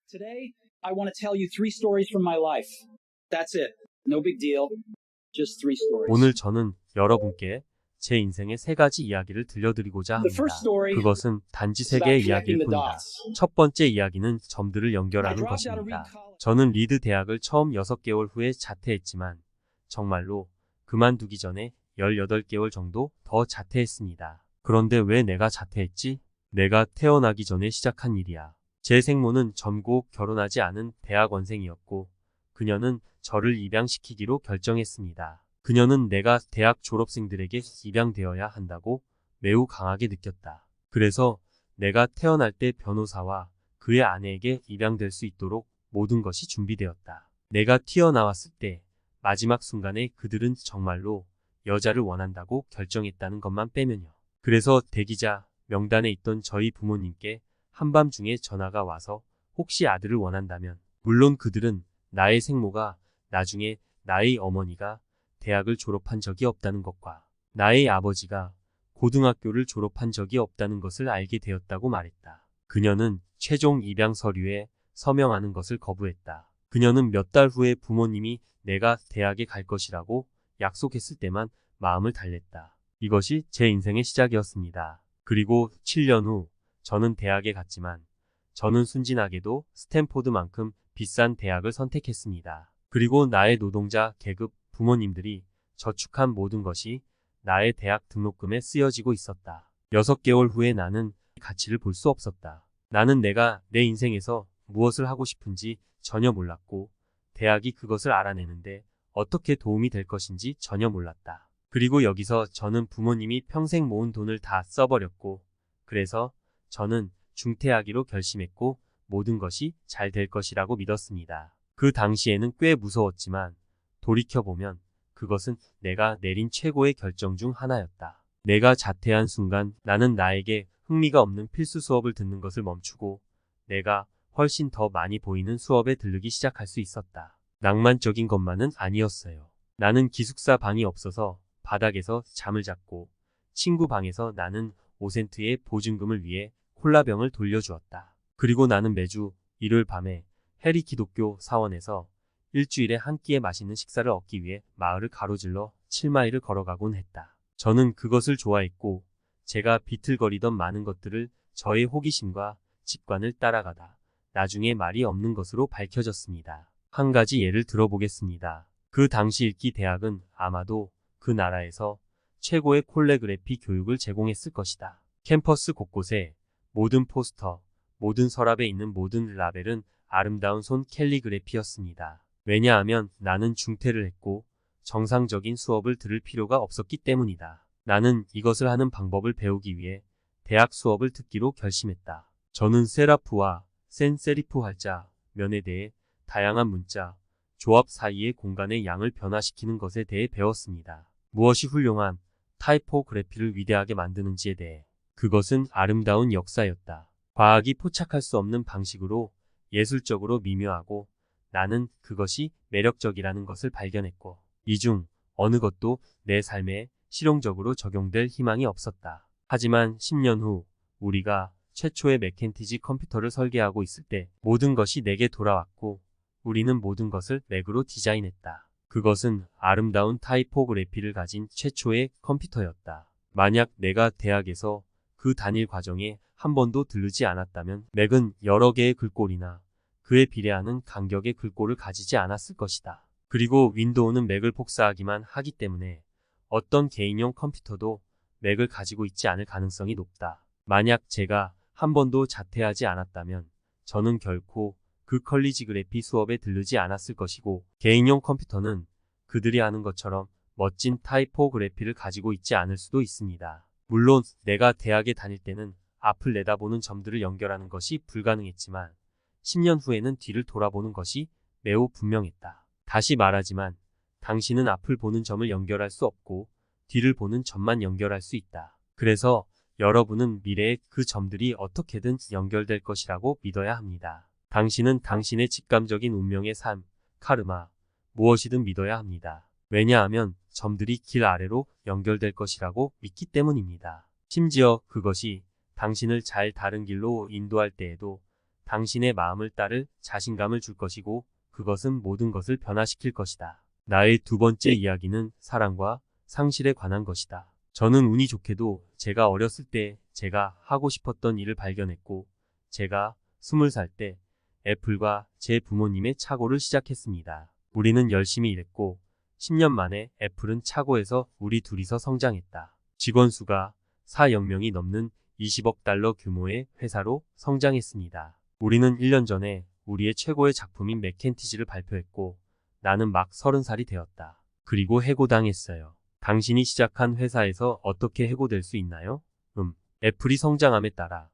Today, I want to tell you 3 stories from my life. That's it. No big deal. Just 3 stories. 오늘 저는 여러분께 제 인생의 3가지 이야기를 들려드리고자 The 합니다. first story 그것은 단지 is about 3개의 connecting 이야기일 the 뿐이다. dots. 첫 번째 이야기는 점들을 I 연결하는 dropped out of 것입니다. Reed College. 저는 리드 대학을 처음 6개월 후에 자퇴했지만 정말로 그만두기 전에 18개월 정도 더 자퇴했습니다. 그런데 왜 내가 자퇴했지? 내가 태어나기 전에 시작한 일이야. 제 생모는 젊고 결혼하지 않은 대학원생이었고 그녀는 저를 입양시키기로 결정했습니다. 그녀는 내가 대학 졸업생들에게 입양되어야 한다고 매우 강하게 느꼈다. 그래서 내가 태어날 때 변호사와 그의 아내에게 입양될 수 있도록 모든 것이 준비되었다. 내가 튀어나왔을 때 마지막 순간에 그들은 정말로 여자를 원한다고 결정했다는 것만 빼면요. 그래서 대기자 명단에 있던 저희 부모님께 한밤중에 전화가 와서 혹시 아들을 원한다면, 물론 그들은 나의 생모가 나중에 나의 어머니가 대학을 졸업한 적이 없다는 것과 나의 아버지가 고등학교를 졸업한 적이 없다는 것을 알게 되었다고 말했다. 그녀는 최종 입양 서류에 서명하는 것을 거부했다. 그녀는 몇 달 후에 부모님이 내가 대학에 갈 것이라고 약속했을 때만 마음을 달랬다. 이것이 제 인생의 시작이었습니다. 그리고 7년 후 저는 대학에 갔지만 저는 순진하게도 스탠포드만큼 비싼 대학을 선택했습니다. 그리고 나의 노동자 계급 부모님들이 저축한 모든 것이 나의 대학 등록금에 쓰여지고 있었다. 6개월 후에 나는 가치를 볼 수 없었다. 나는 내가 내 인생에서 무엇을 하고 싶은지 전혀 몰랐고 대학이 그것을 알아내는데 어떻게 도움이 될 것인지 전혀 몰랐다. 그리고 여기서 저는 부모님이 평생 모은 돈을 다 써버렸고 그래서 저는 중퇴하기로 결심했고 모든 것이 잘 될 것이라고 믿었습니다. 그 당시에는 꽤 무서웠지만 돌이켜보면 그것은 내가 내린 최고의 결정 중 하나였다. 내가 자퇴한 순간 나는 나에게 흥미가 없는 필수 수업을 듣는 것을 멈추고 내가 훨씬 더 많이 보이는 수업에 들르기 시작할 수 있었다. 낭만적인 것만은 아니었어요. 나는 기숙사 방이 없어서 바닥에서 잠을 잤고 친구 방에서 나는 5센트의 보증금을 위해 콜라병을 돌려주었다. 그리고 나는 매주 일요일 밤에 해리 기독교 사원에서 일주일에 한 끼의 맛있는 식사를 얻기 위해 마을을 가로질러 7마일을 걸어가곤 했다. 저는 그것을 좋아했고 제가 비틀거리던 많은 것들을 저의 호기심과 직관을 따라가다 나중에 말이 없는 것으로 밝혀졌습니다. 한 가지 예를 들어보겠습니다. 그 당시 읽기 대학은 아마도 그 나라에서 최고의 콜레그래피 교육을 제공했을 것이다. 캠퍼스 곳곳에 모든 포스터, 모든 서랍에 있는 모든 라벨은 아름다운 손 캘리그래피였습니다. 왜냐하면 나는 중퇴를 했고 정상적인 수업을 들을 필요가 없었기 때문이다. 나는 이것을 하는 방법을 배우기 위해 대학 수업을 듣기로 결심했다. 저는 세라프와 센세리프 활자, 면에 대해 다양한 문자, 조합 사이의 공간의 양을 변화시키는 것에 대해 배웠습니다. 무엇이 훌륭한 타이포그래피를 위대하게 만드는지에 대해. 그것은 아름다운 역사였다. 과학이 포착할 수 없는 방식으로 예술적으로 미묘하고 나는 그것이 매력적이라는 것을 발견했고 이 중 어느 것도 내 삶에 실용적으로 적용될 희망이 없었다. 하지만 10년 후 우리가 최초의 맥켄티지 컴퓨터를 설계하고 있을 때 모든 것이 내게 돌아왔고 우리는 모든 것을 맥으로 디자인했다. 그것은 아름다운 타이포그래피를 가진 최초의 컴퓨터였다. 만약 내가 대학에서 그 단일 과정에 한 번도 들르지 않았다면 맥은 여러 개의 글꼴이나 그에 비례하는 간격의 글꼴을 가지지 않았을 것이다. 그리고 윈도우는 맥을 복사하기만 하기 때문에 어떤 개인용 컴퓨터도 맥을 가지고 있지 않을 가능성이 높다. 만약 제가 한 번도 자퇴하지 않았다면 저는 결코 그 컬리지그래피 수업에 들르지 않았을 것이고 개인용 컴퓨터는 그들이 하는 것처럼 멋진 타이포그래피를 가지고 있지 않을 수도 있습니다. 물론 내가 대학에 다닐 때는 앞을 내다보는 점들을 연결하는 것이 불가능했지만 10년 후에는 뒤를 돌아보는 것이 매우 분명했다. 다시 말하지만 당신은 앞을 보는 점을 연결할 수 없고 뒤를 보는 점만 연결할 수 있다. 그래서 여러분은 미래에 그 점들이 어떻게든 연결될 것이라고 믿어야 합니다. 당신은 당신의 직감적인 운명의 삶, 카르마, 무엇이든 믿어야 합니다. 왜냐하면 점들이 길 아래로 연결될 것이라고 믿기 때문입니다. 심지어 그것이 당신을 잘 다른 길로 인도할 때에도 당신의 마음을 따를 자신감을 줄 것이고 그것은 모든 것을 변화시킬 것이다. 나의 두 번째 이야기는 사랑과 상실에 관한 것이다. 저는 운이 좋게도 제가 어렸을 때 제가 하고 싶었던 일을 발견했고 제가 20살 때 애플과 제 부모님의 착오를 시작했습니다. 우리는 열심히 일했고 10년 만에 애플은 착오에서 우리 둘이서 성장했다. 직원 수가 4억 명이 넘는 20억 달러 규모의 회사로 성장했습니다. 우리는 1년 전에 우리의 최고의 작품인 맥켄티지를 발표했고 나는 막 30살이 되었다. 그리고 해고당했어요. 당신이 시작한 회사에서 어떻게 해고될 수 있나요? 애플이 성장함에 따라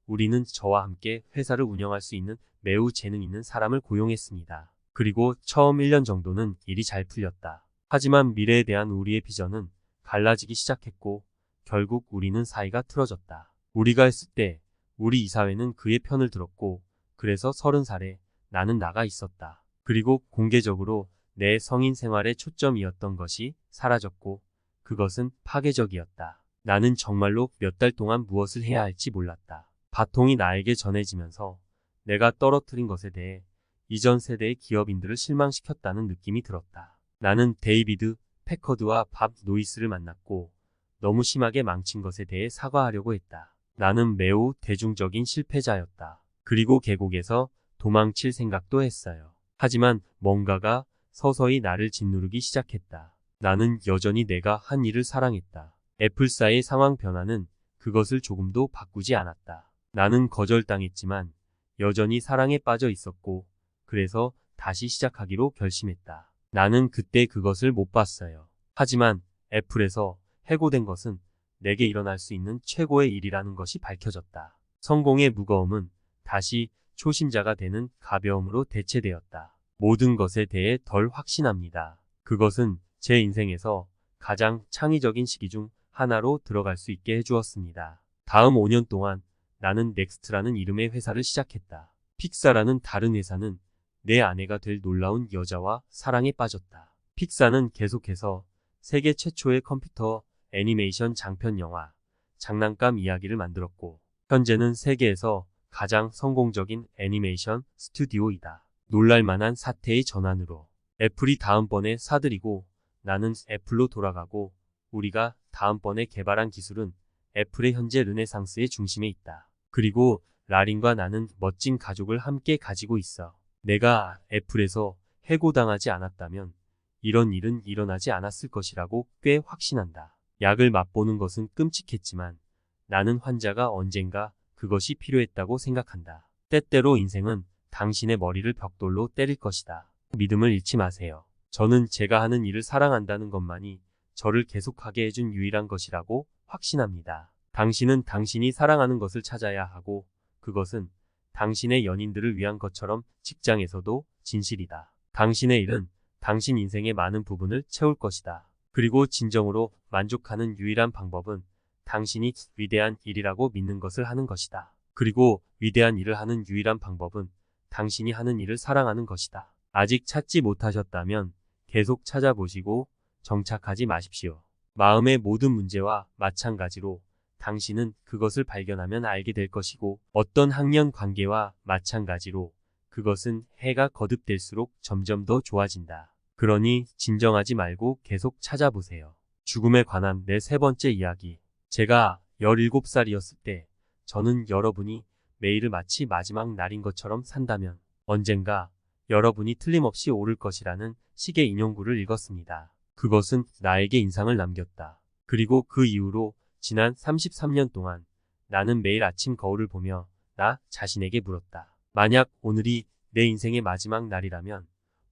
우리는 저와 함께 회사를 운영할 수 있는 매우 재능 있는 사람을 고용했습니다. 그리고 처음 1년 정도는 일이 잘 풀렸다. 하지만 미래에 대한 우리의 비전은 갈라지기 시작했고 결국 우리는 사이가 틀어졌다. 우리가 했을 때 우리 이사회는 그의 편을 들었고 그래서 30살에 나는 나가 있었다. 그리고 공개적으로 내 성인 생활의 초점이었던 것이 사라졌고 그것은 파괴적이었다. 나는 정말로 몇 달 동안 무엇을 해야 할지 몰랐다. 바통이 나에게 전해지면서 내가 떨어뜨린 것에 대해 이전 세대의 기업인들을 실망시켰다는 느낌이 들었다. 나는 데이비드 패커드와 밥 노이스를 만났고 너무 심하게 망친 것에 대해 사과하려고 했다. 나는 매우 대중적인 실패자였다. 그리고 계곡에서 도망칠 생각도 했어요. 하지만 뭔가가 서서히 나를 짓누르기 시작했다. 나는 여전히 내가 한 일을 사랑했다. 애플사의 상황 변화는 그것을 조금도 바꾸지 않았다. 나는 거절당했지만 여전히 사랑에 빠져 있었고 그래서 다시 시작하기로 결심했다. 나는 그때 그것을 못 봤어요. 하지만 애플에서 해고된 것은 내게 일어날 수 있는 최고의 일이라는 것이 밝혀졌다. 성공의 무거움은 다시 초심자가 되는 가벼움으로 대체되었다. 모든 것에 대해 덜 확신합니다. 그것은 제 인생에서 가장 창의적인 시기 중 하나로 들어갈 수 있게 해주었습니다. 다음 5년 동안 나는 넥스트라는 이름의 회사를 시작했다. 픽사라는 다른 회사는 내 아내가 될 놀라운 여자와 사랑에 빠졌다. 픽사는 계속해서 세계 최초의 컴퓨터 애니메이션 장편 영화, 장난감 이야기를 만들었고 현재는 세계에서 가장 성공적인 애니메이션 스튜디오이다. 놀랄만한 사태의 전환으로 애플이 다음번에 사들이고 나는 애플로 돌아가고 우리가 다음번에 개발한 기술은 애플의 현재 르네상스의 중심에 있다. 그리고 라린과 나는 멋진 가족을 함께 가지고 있어. 내가 애플에서 해고당하지 않았다면 이런 일은 일어나지 않았을 것이라고 꽤 확신한다. 약을 맛보는 것은 끔찍했지만 나는 환자가 언젠가 그것이 필요했다고 생각한다. 때때로 인생은 당신의 머리를 벽돌로 때릴 것이다. 믿음을 잃지 마세요. 저는 제가 하는 일을 사랑한다는 것만이 저를 계속하게 해준 유일한 것이라고 확신합니다. 당신은 당신이 사랑하는 것을 찾아야 하고 그것은 당신의 연인들을 위한 것처럼 직장에서도 진실이다. 당신의 일은 당신 인생의 많은 부분을 채울 것이다. 그리고 진정으로 만족하는 유일한 방법은 당신이 위대한 일이라고 믿는 것을 하는 것이다. 그리고 위대한 일을 하는 유일한 방법은 당신이 하는 일을 사랑하는 것이다. 아직 찾지 못하셨다면 계속 찾아보시고 정착하지 마십시오. 마음의 모든 문제와 마찬가지로 당신은 그것을 발견하면 알게 될 것이고 어떤 학년 관계와 마찬가지로 그것은 해가 거듭될수록 점점 더 좋아진다. 그러니 진정하지 말고 계속 찾아보세요. 죽음에 관한 내 세 번째 이야기. 제가 17살이었을 때 저는 여러분이 매일을 마치 마지막 날인 것처럼 산다면 언젠가 여러분이 틀림없이 오를 것이라는 식의 인용구를 읽었습니다. 그것은 나에게 인상을 남겼다. 그리고 그 이후로 지난 33년 동안 나는 매일 아침 거울을 보며 나 자신에게 물었다. 만약 오늘이 내 인생의 마지막 날이라면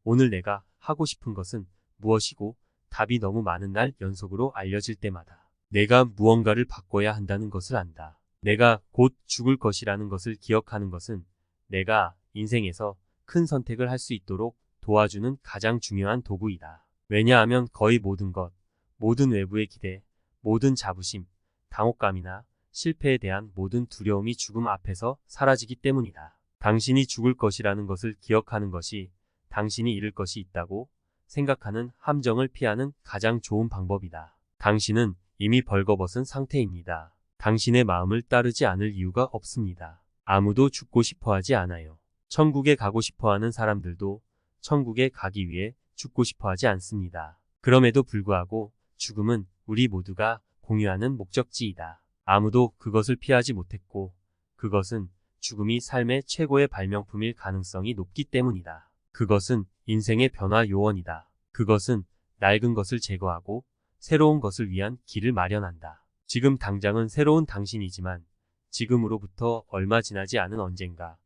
오늘 내가 하고 싶은 것은 무엇이고 답이 너무 많은 날 연속으로 알려질 때마다 내가 무언가를 바꿔야 한다는 것을 안다. 내가 곧 죽을 것이라는 것을 기억하는 것은 내가 인생에서 큰 선택을 할 수 있도록 도와주는 가장 중요한 도구이다. 왜냐하면 거의 모든 것, 모든 외부의 기대, 모든 자부심, 당혹감이나 실패에 대한 모든 두려움이 죽음 앞에서 사라지기 때문이다. 당신이 죽을 것이라는 것을 기억하는 것이 당신이 잃을 것이 있다고 생각하는 함정을 피하는 가장 좋은 방법이다. 당신은 이미 벌거벗은 상태입니다. 당신의 마음을 따르지 않을 이유가 없습니다. 아무도 죽고 싶어 하지 않아요. 천국에 가고 싶어 하는 사람들도 천국에 가기 위해 죽고 싶어 하지 않습니다. 그럼에도 불구하고 죽음은 우리 모두가 공유하는 목적지이다. 아무도 그것을 피하지 못했고 그것은 죽음이 삶의 최고의 발명품일 가능성이 높기 때문이다. 그것은 인생의 변화 요원이다. 그것은 낡은 것을 제거하고 새로운 것을 위한 길을 마련한다. 지금 당장은 새로운 당신이지만 지금으로부터 얼마 지나지 않은 언젠가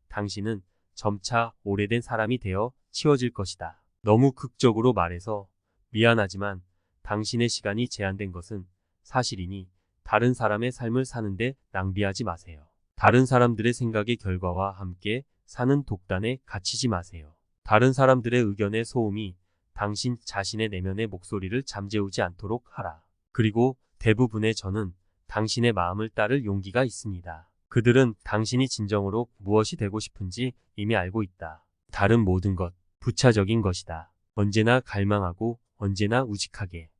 당신은 점차 오래된 사람이 되어 치워질 것이다. 너무 극적으로 말해서 미안하지만 당신의 시간이 제한된 것은 사실이니 다른 사람의 삶을 사는데 낭비하지 마세요. 다른 사람들의 생각의 결과와 함께 사는 독단에 갇히지 마세요. 다른 사람들의 의견의 소음이 당신 자신의 내면의 목소리를 잠재우지 않도록 하라. 그리고 대부분의 저는 당신의 마음을 따를 용기가 있습니다. 그들은 당신이 진정으로 무엇이 되고 싶은지 이미 알고 있다. 다른 모든 것, 부차적인 것이다. 언제나 갈망하고 언제나 우직하게